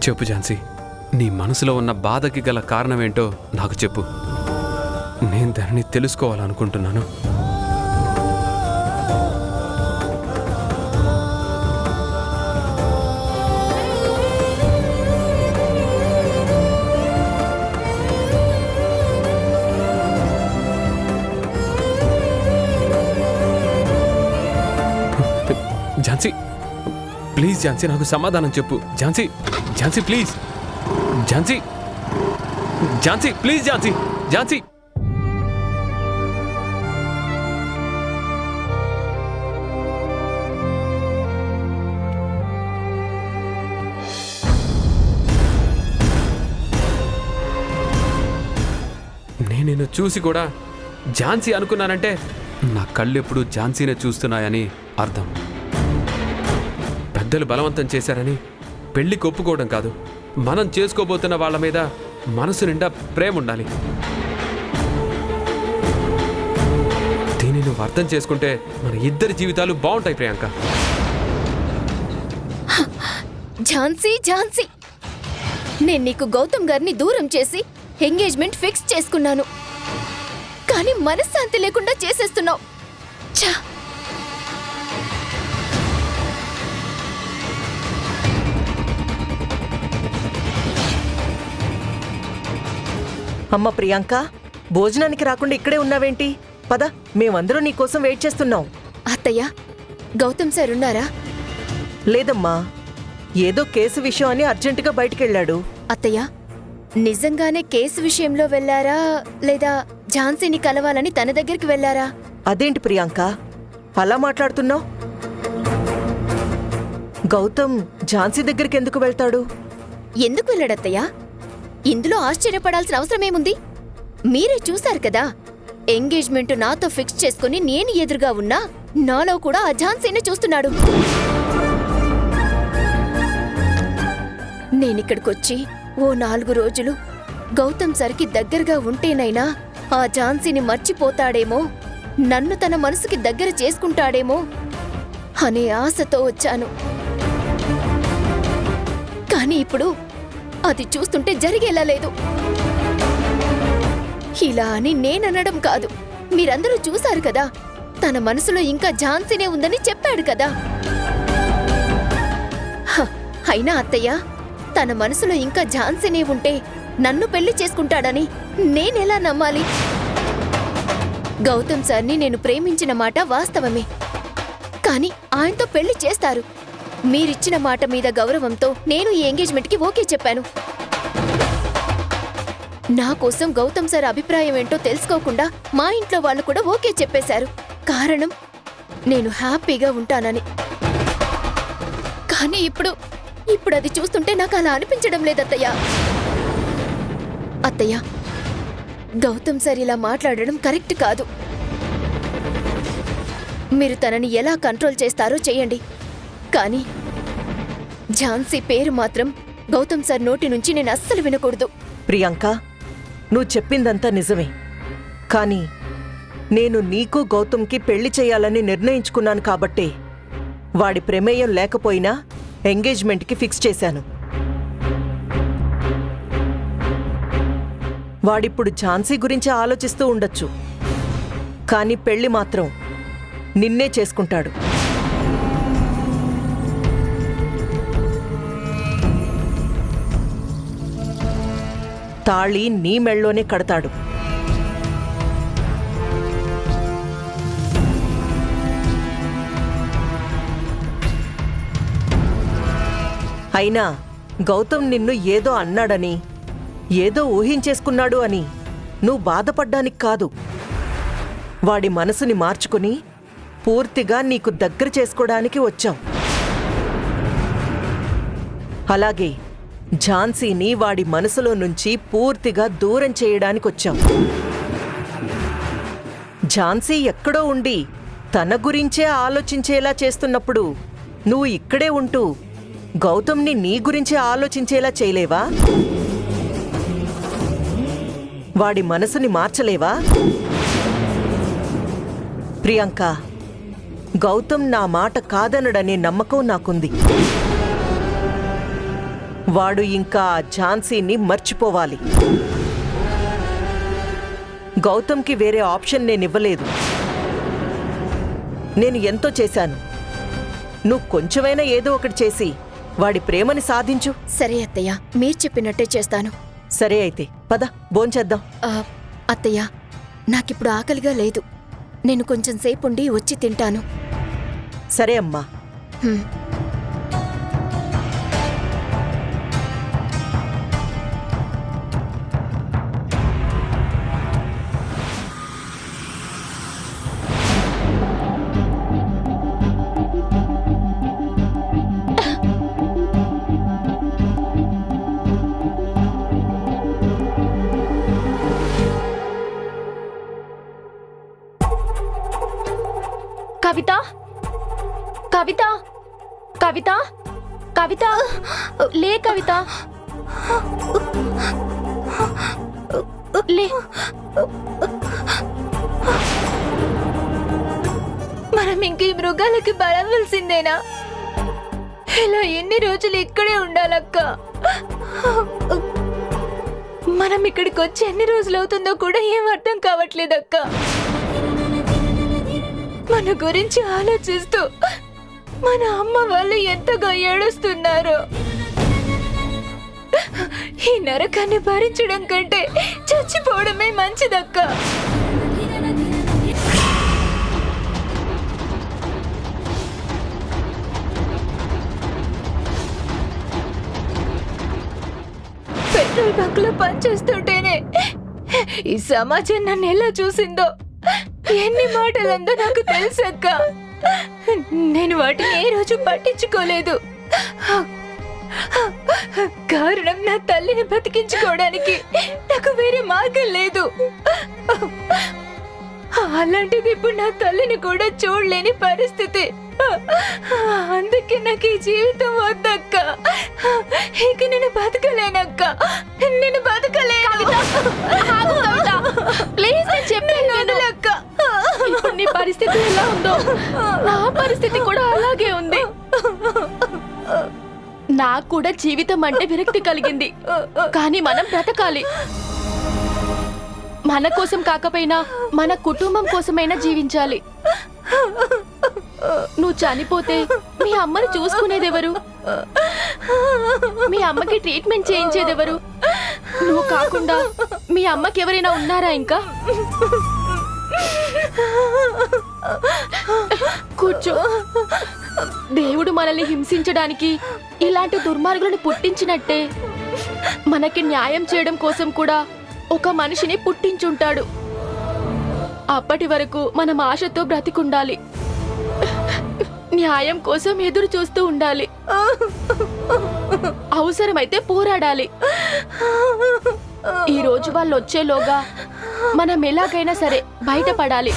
చెప్పు ఝాన్సీ, నీ మనసులో ఉన్న బాధకి గల కారణమేంటో నాకు చెప్పు. నేను దాన్ని తెలుసుకోవాలనుకుంటున్నాను. ఝాన్సీ ప్లీజ్, ఝాన్సీ నాకు సమాధానం చెప్పు. Jhansi, Jhansi please, Jhansi, Jhansi please, Jhansi, Jhansi. నేను నిన్ను చూసి కూడా ఝాన్సీ అనుకున్నానంటే నా కళ్ళెప్పుడు ఝాన్సీనే చూస్తున్నాయని అర్థం. పెద్దలు బలవంతం చేశారని పెళ్లికి ఒప్పుకోవడం కాదు, మనం చేసుకోబోతున్న వాళ్ళ మీద మనసు నిండా ప్రేమ ఉండాలి. దీన్ని నువ్వు అర్థం చేసుకుంటే మన ఇద్దరి జీవితాలు బాగుంటాయి ప్రియాంక. ఝాన్సీ, ఝాన్సీ, నేను నీకు గౌతమ్ గారిని దూరం చేసి ఎంగేజ్మెంట్ ఫిక్స్ చేసుకున్నాను, కానీ మనశ్శాంతి లేకుండా చేసేస్తున్నావు. ఛా! అమ్మ ప్రియాంక, భోజనానికి రాకుండా ఇక్కడే ఉన్నావేంటి? పద, మేమందరూ నీకోసం వెయిట్ చేస్తున్నాం. అత్తయ్య, గౌతమ్ సార్ ఉన్నారా? లేదమ్మా, ఏదో కేసు విషయం అని అర్జెంటుగా బయటికెళ్ళాడు. అత్తయ్య, నిజంగానే కేసు విషయంలో వెళ్లారా లేదా ఝాన్సీని కలవాలని తన దగ్గరికి వెళ్లారా? అదేంటి ప్రియాంక అలా మాట్లాడుతున్నావు? గౌతమ్ ఝాన్సీ దగ్గరికి ఎందుకు వెళ్తాడు? ఎందుకు వెళ్ళాడత్తయ్య? ఇందులో ఆశ్చర్యపడాల్సిన అవసరమేముంది? మీరే చూశారు కదా, ఎంగేజ్మెంట్ నాతో ఫిక్స్ చేసుకుని నేను ఎదురుగా ఉన్నా నాలో కూడా ఆ ఝాన్సీని చూస్తున్నాడు. నేనిక్కడికొచ్చి ఓ 4 రోజులు గౌతమ్ సార్కి దగ్గరగా ఉంటేనైనా ఆ ఝాన్సీని మర్చిపోతాడేమో, నన్ను తన మనసుకి దగ్గర చేసుకుంటాడేమో అనే ఆశతో వచ్చాను. కానీ ఇప్పుడు అది చూస్తుంటే జరిగేలా లేదు. ఇలా అని నేననడం కాదు, మీరందరూ చూశారు కదా, తన మనసులో ఇంకా ఝాన్సీనే ఉందని చెప్పాడు కదా. అయినా అత్తయ్య, తన మనసులో ఇంకా ఝాన్సీనే ఉంటే నన్ను పెళ్లి చేసుకుంటాడని నేనెలా నమ్మాలి? గౌతమ్ సార్ని నేను ప్రేమించిన మాట వాస్తవమే, కానీ ఆయనతో పెళ్లి చేస్తారు. మీరిచ్చిన మాట మీద గౌరవంతో నేను ఈ ఎంగేజ్మెంట్కి ఓకే చెప్పాను. నా కోసం గౌతమ్ సార్ అభిప్రాయం ఏంటో తెలుసుకోకుండా మా ఇంట్లో వాళ్ళు కూడా ఓకే చెప్పేశారు. కారణం నేను హ్యాపీగా ఉంటానని. కానీ ఇప్పుడు అది చూస్తుంటే నాకు అలా అనిపించడం లేదత్తయ్య. అత్తయ్య, గౌతమ్ సార్ ఇలా మాట్లాడడం కరెక్ట్ కాదు. మీరు తనని ఎలా కంట్రోల్ చేస్తారో చెయ్యండి, కానీ ఝాన్సీ పేరు మాత్రం గౌతమ్ సార్ నోటి నుంచి నేను అస్సలు వినకూడదు. ప్రియాంక, నువ్వు చెప్పిందంతా నిజమే, కానీ నేను నీకు గౌతమ్కి పెళ్లి చేయాలని నిర్ణయించుకున్నాను కాబట్టే వాడి ప్రమేయం లేకపోయినా ఎంగేజ్మెంట్కి ఫిక్స్ చేశాను. వాడిప్పుడు ఝాన్సీ గురించి ఆలోచిస్తూ ఉండొచ్చు, కానీ పెళ్లి మాత్రం నిన్నే చేసుకుంటాడు. తాళి నీ మెళ్ళోనే కడతాడు. అయినా గౌతమ్ నిన్ను ఏదో అన్నాడని, ఏదో ఊహించేసుకున్నాడు అని నువ్వు బాధపడ్డానికి కాదు, వాడి మనసుని మార్చుకుని పూర్తిగా నీకు దగ్గర చేసుకోవడానికి వచ్చావు. అలాగే ఝాన్సీని వాడి మనసులో నుంచి పూర్తిగా దూరం చేయడానికొచ్చావు. ఝాన్సీ ఎక్కడో ఉండి తన గురించే ఆలోచించేలా చేస్తున్నప్పుడు నువ్వు ఇక్కడే ఉంటూ గౌతమ్ని నీ గురించి ఆలోచించేలా చేయలేవా? వాడి మనసుని మార్చలేవా? ప్రియాంక, గౌతమ్ నా మాట కాదనడనే నమ్మకం నాకుంది. వాడు ఇంకా ఆ ఝాన్సీని మర్చిపోవాలి. గౌతమ్కి వేరే ఆప్షన్ నేనివ్వలేదు. నేను ఎంతో చేశాను. నువ్వు కొంచెమైనా ఏదో ఒకటి చేసి వాడి ప్రేమని సాధించు. సరే అత్తయ్య, మీరు చెప్పినట్టే చేస్తాను. సరే అయితే పద, భోంచేద్దాం. అత్తయ్య, నాకిప్పుడు ఆకలిగా లేదు. నేను కొంచెం సేపుండి వచ్చి తింటాను. సరే అమ్మా. హ్మ్. కవిత, కవిత, కవిత, కవిత, లే కవిత, లే. మనం ఇంక ఈ మృగాలకి బలవలసిందేనా? ఇలా ఎన్ని రోజులు ఇక్కడే ఉండాలక్క? మనం ఇక్కడికి వచ్చి ఎన్ని రోజులు అవుతుందో కూడా ఏం అర్థం కావట్లేదక్క. మన గురించి ఆలోచిస్తూ మన అమ్మ వాళ్ళు ఎంతగా ఏడుస్తున్నారో. ఈ నరకాన్ని భరించడం కంటే చచ్చిపోవడమే మంచిదక్క. పెట్రోల్ బంక్ లో పనిచేస్తుంటేనే ఈ సమాజం నన్ను ఎలా చూసిందో, ఎన్ని మాటలందో నాకు తెలుసక్క. నేను వాటిని ఏ రోజు పట్టించుకోలేదు. కారణం నా తల్లిని బతికించుకోవడానికి నాకు వేరే మార్గం లేదు. అలాంటిది ఇప్పుడు నా తల్లిని కూడా చూడలేని పరిస్థితి. అందుకే నాకు ఈ జీవితం వద్దక్క. ఇక నేను బతకలేనక్క. నేను బతకలేను. ప్లీజ్, నేను చెప్పేది వదలక్క. ఇప్పుడు నీ పరిస్థితి ఎలా ఉందో నా పరిస్థితి కూడా అలాగే ఉంది. నాకు కూడా జీవితం అంటే విరక్తి కలిగింది. కానీ మనం బ్రతకాలి. మన కోసం కాకపోయినా మన కుటుంబం కోసమైనా జీవించాలి. నువ్వు చనిపోతే మీ అమ్మని చూసుకునేదెవరు? మీ అమ్మకి ట్రీట్మెంట్ చేయించేదెవరు? నువ్వు కాకుండా మీ అమ్మకి ఎవరైనా ఉన్నారా ఇంకా? కూర్చో. దేవుడు మనల్ని హింసించడానికి ఇలాంటి దుర్మార్గులను పుట్టించినట్టే మనకి న్యాయం చేయడం కోసం కూడా ఒక మనిషిని పుట్టించుంటాడు. అప్పటి వరకు మనం ఆశతో బ్రతికుండాలి. న్యాయం కోసం ఎదురు చూస్తూ ఉండాలి. అవసరమైతే పోరాడాలి. ఈ రోజు వాళ్ళు వచ్చేలోగా మనం ఎలాగైనా సరే బయటపడాలి.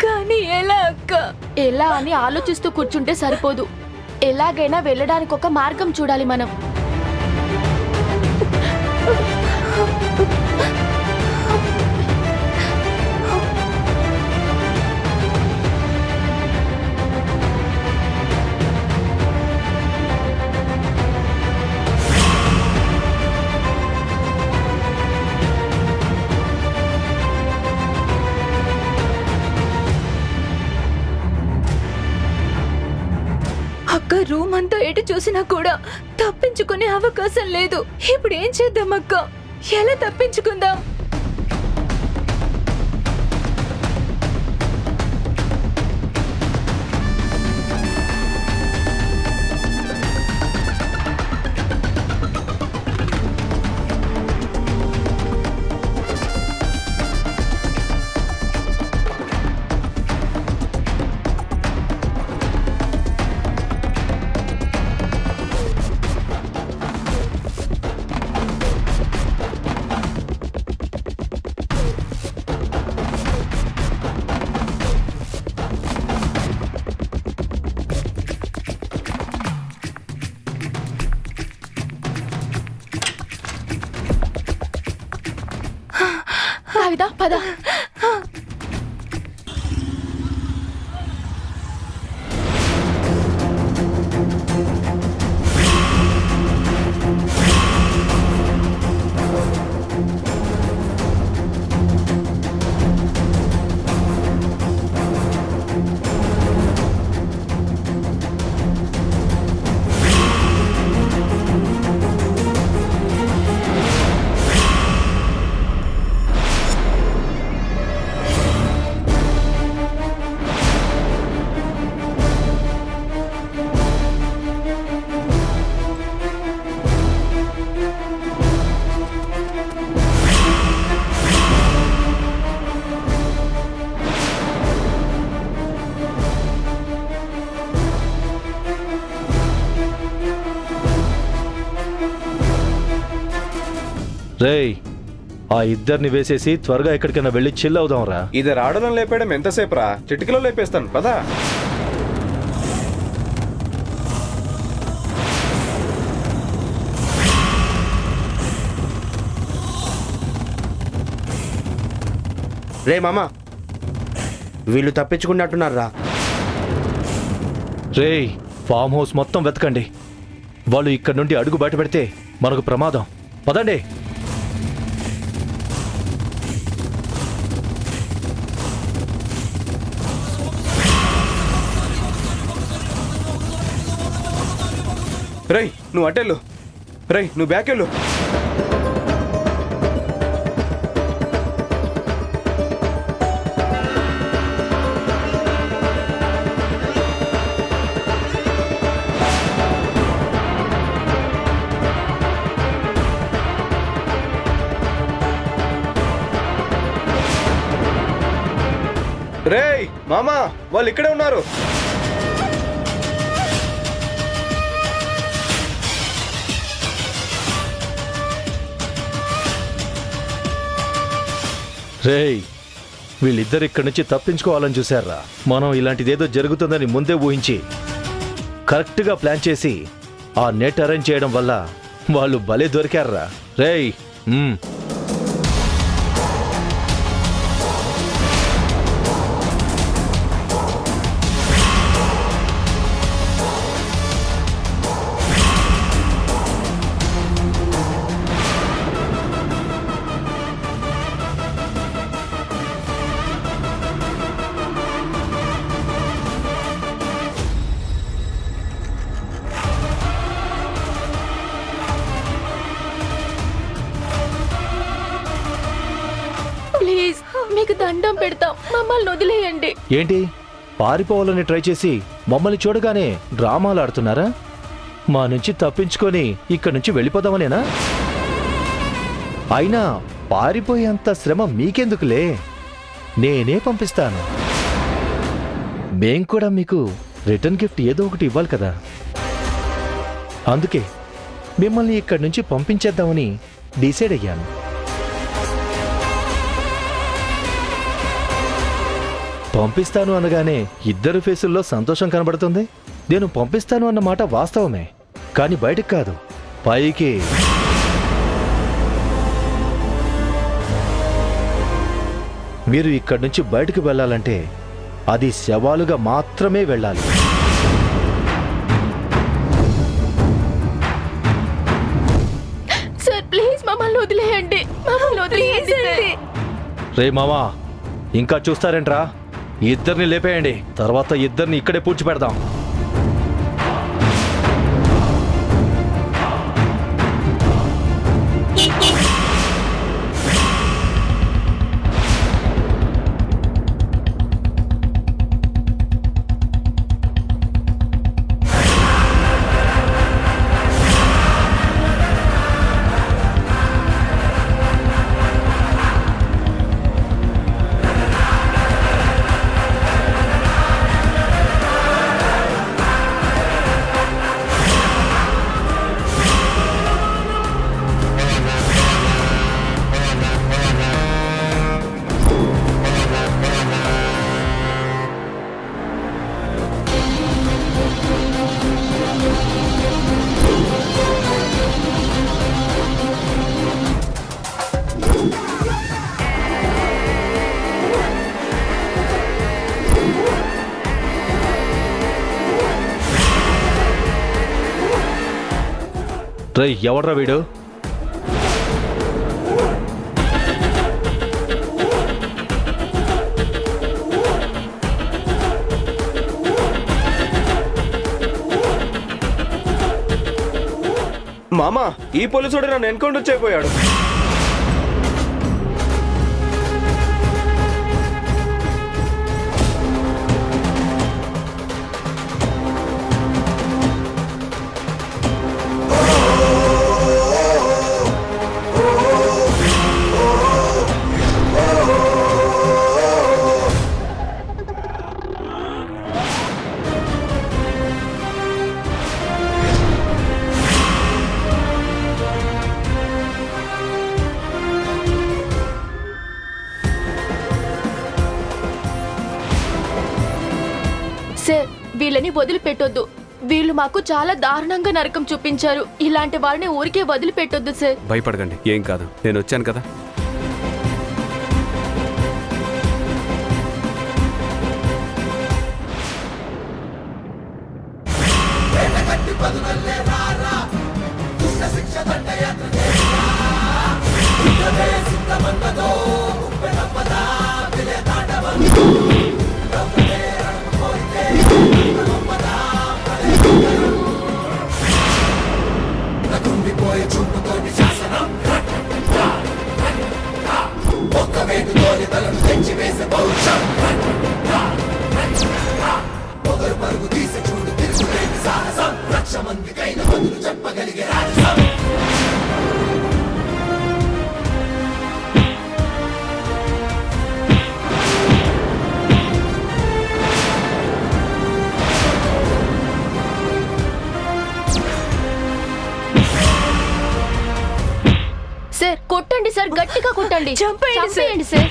కానీ ఎలా అక్క? ఎలా అని ఆలోచిస్తూ కూర్చుంటే సరిపోదు. ఎలాగైనా వెళ్ళడానికి ఒక మార్గం చూడాలి మనం. అక్క, రూమ్ అంతా ఎటు చూసినా కూడా తప్పించుకునే అవకాశం లేదు. ఇప్పుడు ఏం చేద్దాం అక్క? ఎలా తప్పించుకుందాం? పద. రేయ్, ఆ ఇద్దరిని వేసేసి త్వరగా ఎక్కడికైనా వెళ్ళి చిల్ అవుదాంరా. ఇది రావడం లేపేయడం ఎంతసేపు రా? చిటికలో లేపేస్తాను పదా. రే మామ, వీళ్ళు తప్పించుకున్నట్టున్నారా? రేయ్, ఫామ్ హౌస్ మొత్తం వెతకండి. వాళ్ళు ఇక్కడ నుండి అడుగు బయట పెడితే మనకు ప్రమాదం. పదండి. రేయ్ నువ్వు అటెళ్ళు, రేయ్ నువ్వు బ్యాక్ వెళ్ళు. రేయ్ మామా, వాళ్ళు ఇక్కడే ఉన్నారు. రేయ్, వీళ్ళిద్దరు ఇక్కడి నుంచి తప్పించుకోవాలని చూశారా? మనం ఇలాంటిదేదో జరుగుతుందని ముందే ఊహించి కరెక్ట్గా ప్లాన్ చేసి ఆ నెట్ అరేంజ్ చేయడం వల్ల వాళ్ళు భలే దొరికారా. రేయ్, ప్లీజ్ మీకు దండం పెడతాం, మమ్మల్ని వదిలేయండి. ఏంటి పారిపోవాలని ట్రై చేసి మమ్మల్ని చూడగానే డ్రామాలు ఆడుతున్నారా? మా నుంచి తప్పించుకొని ఇక్కడి నుంచి వెళ్ళిపోదామనేనా? అయినా పారిపోయేంత శ్రమ మీకెందుకులే, నేనే పంపిస్తాను. మేం కూడా మీకు రిటర్న్ గిఫ్ట్ ఏదో ఒకటి ఇవ్వాలి కదా. అందుకే మిమ్మల్ని ఇక్కడి నుంచి పంపించేద్దామని డిసైడ్ అయ్యాను. పంపిస్తాను అనగానే ఇద్దరు ఫేసుల్లో సంతోషం కనబడుతుంది. నేను పంపిస్తాను అన్న మాట వాస్తవమే, కానీ బయటకు కాదు, పైకి. మీరు ఇక్కడి నుంచి బయటకు వెళ్ళాలంటే అది శవాలుగా మాత్రమే వెళ్ళాలి. సార్ ప్లీజ్ మమ్మల్ని వదిలేయండి, మమ్మల్ని వదిలేయండి సార్. రే మామా, ఇంకా చూస్తారేంట్రా? ఇద్దరిని లేపేయండి, తర్వాత ఇద్దరిని ఇక్కడే పూడ్చిపెడదాం. రే, ఎవడ్రా వీడు? మామా, ఈ పోలీసుడు నన్ను ఎన్కౌంటర్ చేయబోయాడు. వదిలిపెట్టొద్దు. వీళ్ళు మాకు చాలా దారుణంగా నరకం చూపించారు. ఇలాంటి వారిని ఊరికే వదిలిపెట్టొద్దు సార్. భయపడకండి, ఏం కాదు. నేను వచ్చాను కదా. సార్ కొట్టండి సార్, గట్టిగా కొట్టండి, చంపేయండి సార్.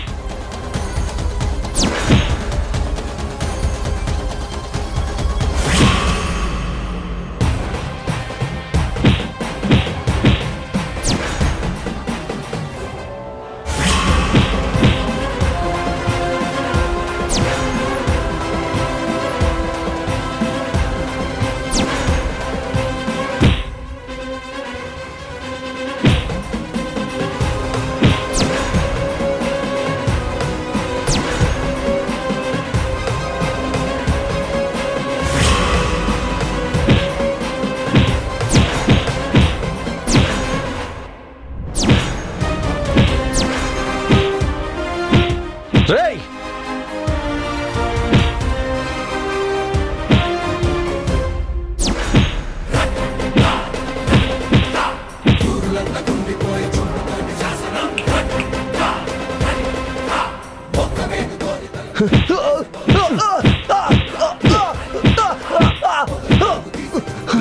రేయ్!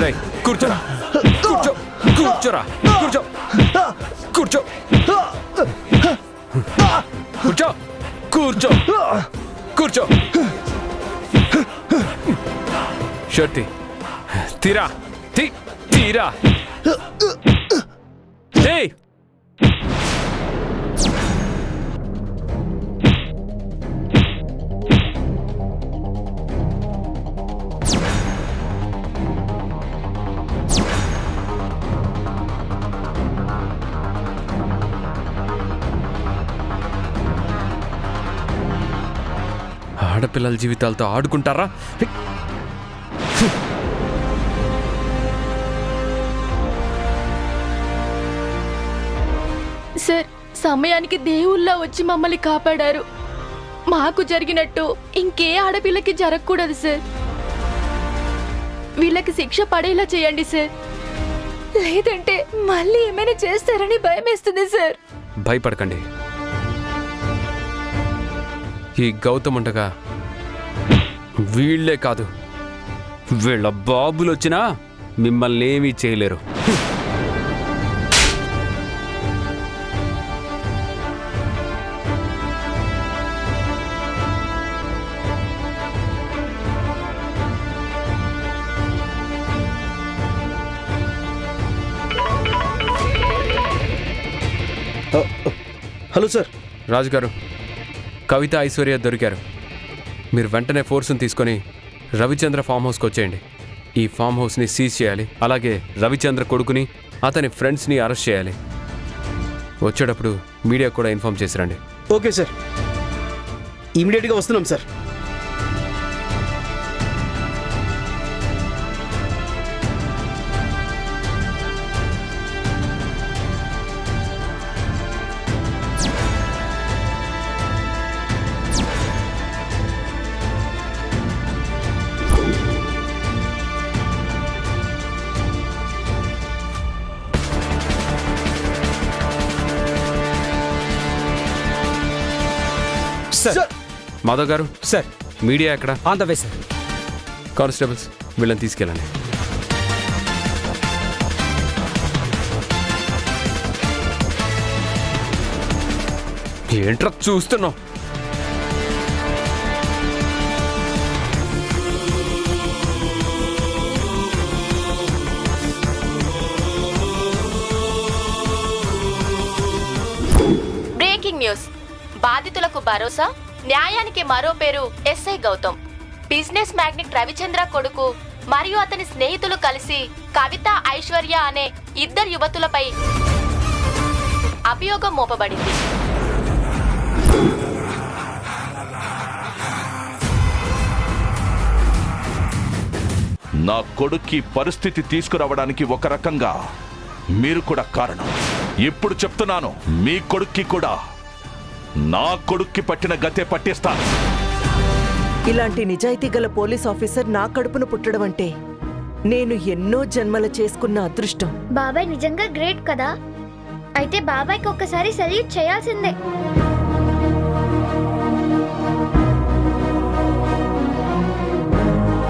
రేయ్, కూర్చోరా, కూర్చోరా, కూర్చో, కూర్చో, కూర్చో, కూర్చో, కూర్చో. షర్ట్ తీరా, తీరా. ఏయ్, ఆడపిల్లల జీవితాలతో ఆడుకుంటారా? సార్ సమయానికి దేవుళ్ళ వచ్చి మమ్మల్ని కాపాడారు. మాకు జరిగినట్టు ఇంకే ఆడపిల్లకి జరగకూడదు సార్. వీళ్ళకి శిక్ష పడేలా చేయండి సార్, లేదంటే మళ్ళీ ఏమైనా చేస్తారని భయమేస్తుంది సార్. భయపడకండి. ఈ గౌతమ్ ఉండగా వీళ్లే కాదు, వీళ్ళ బాబులు వచ్చినా మిమ్మల్ని ఏమీ చేయలేరు. Hello sir. రాజుగారు, కవిత, ఐశ్వర్య దొరికారు. మీరు వెంటనే ఫోర్స్ని తీసుకొని రవిచంద్ర ఫామ్ హౌస్కి వచ్చేయండి. ఈ ఫామ్ హౌస్ని సీజ్ చేయాలి. అలాగే రవిచంద్ర కొడుకుని, అతని ఫ్రెండ్స్ని అరెస్ట్ చేయాలి. వచ్చేటప్పుడు మీడియా కూడా ఇన్ఫార్మ్ చేసిరండి. ఓకే సార్, ఇమీడియట్గా వస్తున్నాం sir. Sir. Madhav garu, sir, media ఎక్కడ? On the way sir. Constables, వీళ్ళని తీసుకెళ్ళండి. ఏంట్రా చూస్తున్నావు? Breaking news. బాధితులకు భరోసా, న్యాయానికి మరో పేరు SI Gautam. Business magnate Ravichandra కొడుకు మరియు అతని స్నేహితులు కలిసి కవిత, ఐశ్వర్య అనే ఇద్దరు యువతులపై అభియోగం మోపబడింది. నా కొడుక్కి పరిస్థితి తీసుకురావడానికి ఒక రకంగా మీరు కూడా కారణం. ఇప్పుడు చెప్తున్నాను, మీ కొడుక్కి కూడా నా కొడుక్కి పట్టిన గతే పట్టిస్తాను. ఇలాంటి నిజాయితీ గల పోలీస్ ఆఫీసర్ నా కడుపును పుట్టడం అంటే నేను ఎన్నో జన్మల చేసుకున్న అదృష్టం. బాబాయ్ నిజంగా గ్రేట్ కదా. అయితే బాబాయ్కి ఒక్కసారి సెల్యూట్ చేయాల్సిందే.